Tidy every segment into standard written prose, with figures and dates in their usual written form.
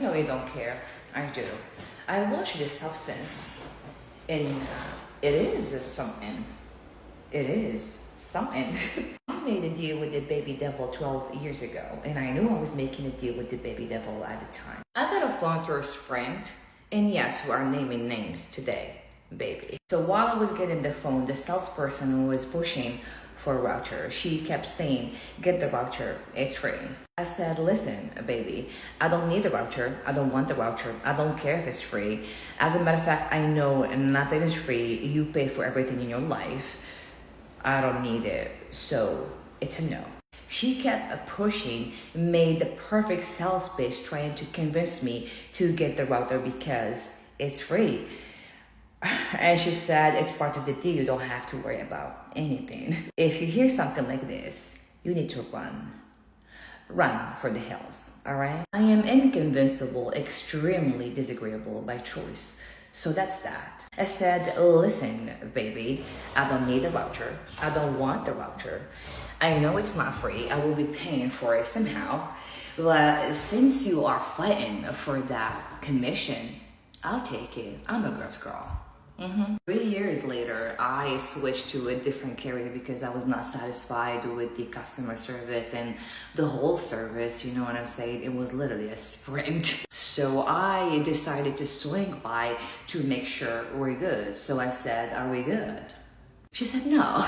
know you don't care. I do. I watch this substance, and it is something. It is something. I made a deal with the baby devil 12 years ago, and I knew I was making a deal with the baby devil at the time. I got a phone through Sprint, and yes, we are naming names today, baby. So while I was getting the phone, the salesperson was pushing for a router. She kept saying, get the router, it's free. I said, listen, baby, I don't need the router. I don't want the router. I don't care if it's free. As a matter of fact, I know nothing is free. You pay for everything in your life. I don't need it. So it's a no. She kept pushing, made the perfect sales pitch trying to convince me to get the router because it's free. And she said, it's part of the deal. You don't have to worry about anything. If you hear something like this, you need to run. Run for the hills, all right? I am inconvincible, extremely disagreeable by choice. So that's that. I said, listen, baby, I don't need a router. I don't want the router. I know it's not free. I will be paying for it somehow. But since you are fighting for that commission, I'll take it. I'm a girl's girl. 3 years later, I switched to a different carrier because I was not satisfied with the customer service and the whole service, you know what I'm saying? It was literally a sprint. So I decided to swing by to make sure we're good. So I said, are we good? She said, no,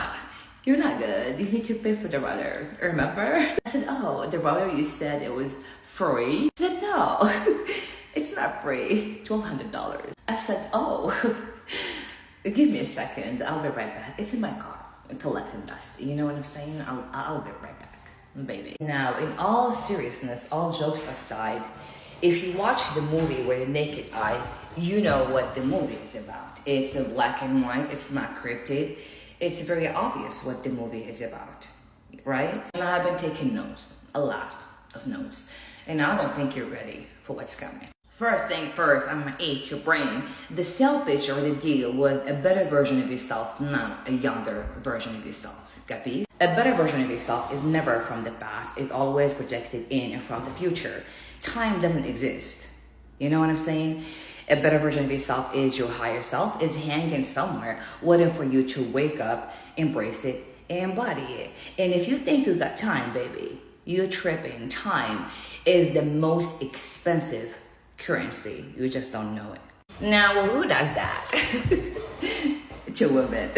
you're not good. You need to pay for the router, remember? I said, oh, the router you said it was free? She said, no, it's not free, $1,200. I said, oh. Give me a second, I'll be right back. It's in my car, collecting dust. You know what I'm saying? I'll be right back, baby. Now, in all seriousness, all jokes aside, if you watch the movie with a naked eye, you know what the movie is about. It's a black and white, it's not scripted. It's very obvious what the movie is about, right? And I've been taking notes, a lot of notes. And I don't think you're ready for what's coming. First thing first, I'm gonna eat your brain. The sale pitch or the deal was a better version of yourself, not a younger version of yourself. Capi? A better version of yourself is never from the past, it's always projected in and from the future. Time doesn't exist. You know what I'm saying? A better version of yourself is your higher self. It's hanging somewhere, waiting for you to wake up, embrace it, and embody it. And if you think you got time, baby, you're tripping. Time is the most expensive currency. You just don't know it. Now, who does that? To women.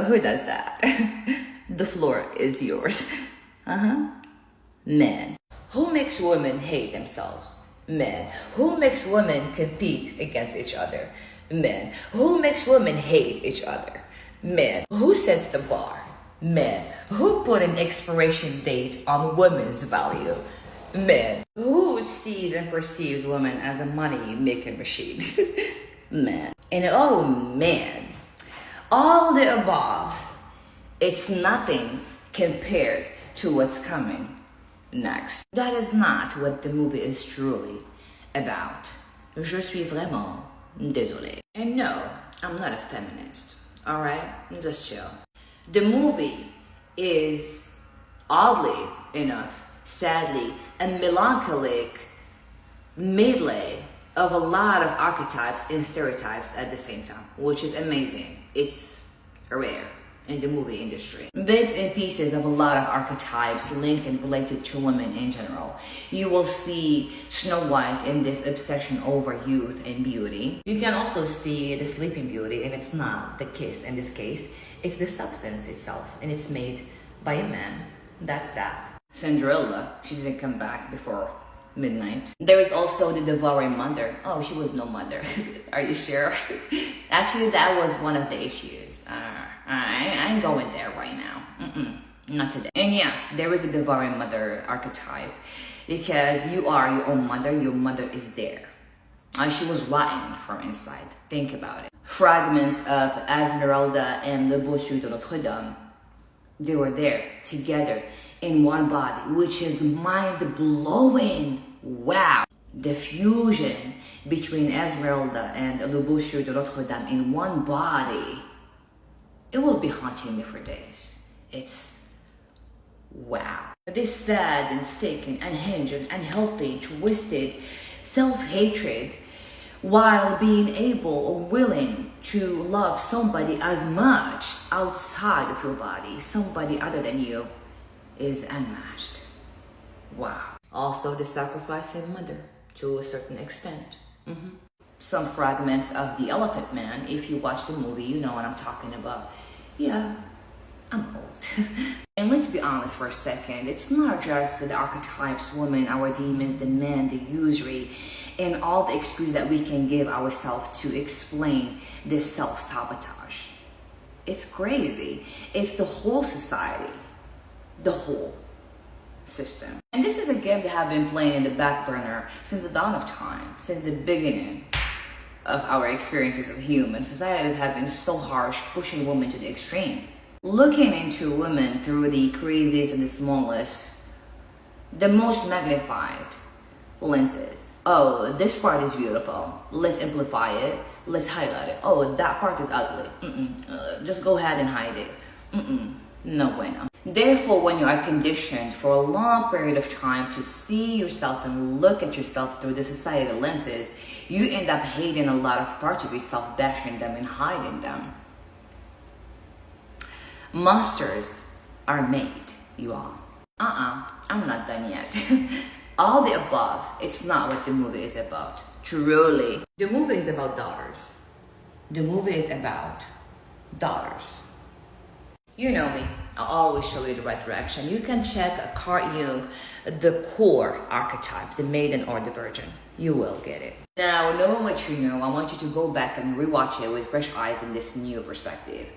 Who does that? The floor is yours. Men. Who makes women hate themselves? Men. Who makes women compete against each other? Men. Who makes women hate each other? Men. Who sets the bar? Men. Who put an expiration date on women's value? Men. Who sees and perceives women as a money-making machine? Men. And oh man, all the above, it's nothing compared to what's coming next. That is not what the movie is truly about. Je suis vraiment désolée. And no, I'm not a feminist, alright? Just chill. The movie is, oddly enough, sadly, a melancholic medley of a lot of archetypes and stereotypes at the same time, which is amazing. It's rare in the movie industry. Bits and pieces of a lot of archetypes linked and related to women in general. You will see Snow White in this obsession over youth and beauty. You can also see the Sleeping Beauty, and it's not the kiss in this case, it's the substance itself, and it's made by a man. That's that. Cinderella, she didn't come back before midnight. There is also the devouring mother. Oh, she was no mother. Are you sure? Actually, that was one of the issues. I ain't going there right now. Not today. And yes, there is a devouring mother archetype because you are your own mother. Your mother is there. She was rotten from inside. Think about it. Fragments of Esmeralda and Le Bossu de Notre Dame. They were there together in one body, which is mind-blowing. Wow. The fusion between Esmeralda and Le Bossu de Notre Dame in one body, it will be haunting me for days. It's Wow. This sad and sick and unhinged and unhealthy, twisted self-hatred, while being able or willing to love somebody as much outside of your body, somebody other than you, is unmatched. Wow. Also the sacrifice of mother to a certain extent. Some fragments of The Elephant Man, if you watch the movie, you know what I'm talking about. Yeah, I'm old. And let's be honest for a second, it's not just the archetypes, women, our demons, the men, the usury, and all the excuses that we can give ourselves to explain this self-sabotage. It's crazy. It's the whole society, the whole system. And this is a game that have been playing in the back burner since the dawn of time, since the beginning of our experiences as humans. Societies have been so harsh, pushing women to the extreme. Looking into women through the craziest and the smallest, the most magnified lenses. Oh, this part is beautiful. Let's amplify it. Let's highlight it. Oh, that part is ugly. Just go ahead and hide it. No bueno. Therefore, when you are conditioned for a long period of time to see yourself and look at yourself through the societal lenses, you end up hating a lot of parts of yourself, bashing them and hiding them. Monsters are made, you all. I'm not done yet. All the above, it's not what the movie is about. Truly. The movie is about daughters. The movie is about daughters. You know me, I'll always show you the right direction. You can check Carl Jung, the core archetype, the maiden or the virgin. You will get it. Now, knowing what you know, I want you to go back and rewatch it with fresh eyes in this new perspective.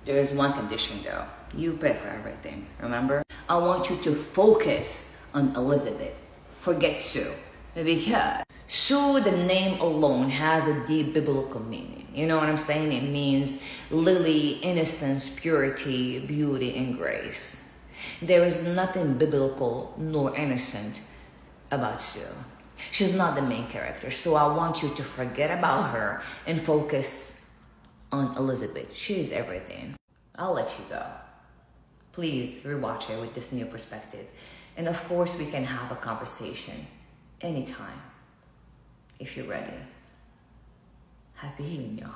There is one condition though. You pay for everything, remember? I want you to focus on Elizabeth. Forget Sue. Because Sue, the name alone, has a deep biblical meaning. You know what I'm saying? It means lily, innocence, purity, beauty, and grace. There is nothing biblical nor innocent about Sue. She's not the main character. So I want you to forget about her and focus on Elizabeth. She is everything. I'll let you go. Please rewatch it with this new perspective. And of course, we can have a conversation anytime if you're ready. Happy healing, y'all.